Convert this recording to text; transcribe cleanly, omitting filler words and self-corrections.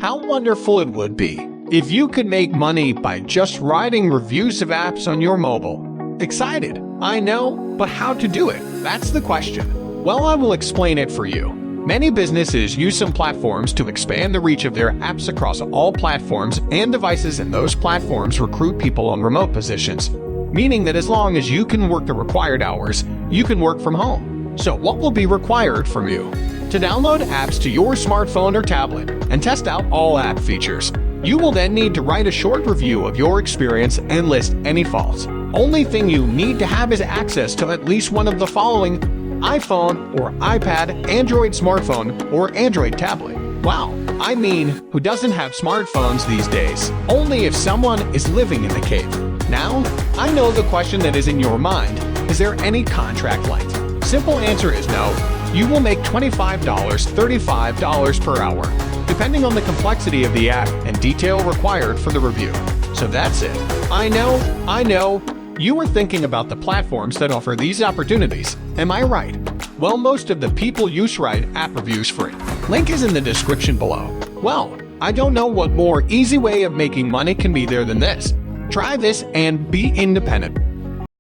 How wonderful it would be if you could make money by just writing reviews of apps on your mobile. Excited? I know, but how to do it? That's the question. Well, I will explain it for you. Many businesses use some platforms to expand the reach of their apps across all platforms and devices, and those platforms recruit people on remote positions, meaning that as long as you can work the required hours, you can work from home. So what will be required from you? To download apps to your smartphone or tablet and test out all app features. You will then need to write a short review of your experience and list any faults. Only thing you need to have is access to at least one of the following: iPhone or iPad, Android smartphone, or Android tablet. Wow, I mean, who doesn't have smartphones these days? Only if someone is living in the cave. Now, I know the question that is in your mind: is there any contract length? Simple answer is no. You will make $25, $35 per hour, depending on the complexity of the app and detail required for the review. So that's it. I know, you were thinking about the platforms that offer these opportunities. Am I right? Well, most of the people use write app reviews free. Link is in the description below. Well, I don't know what more easy way of making money can be there than this. Try this and be independent.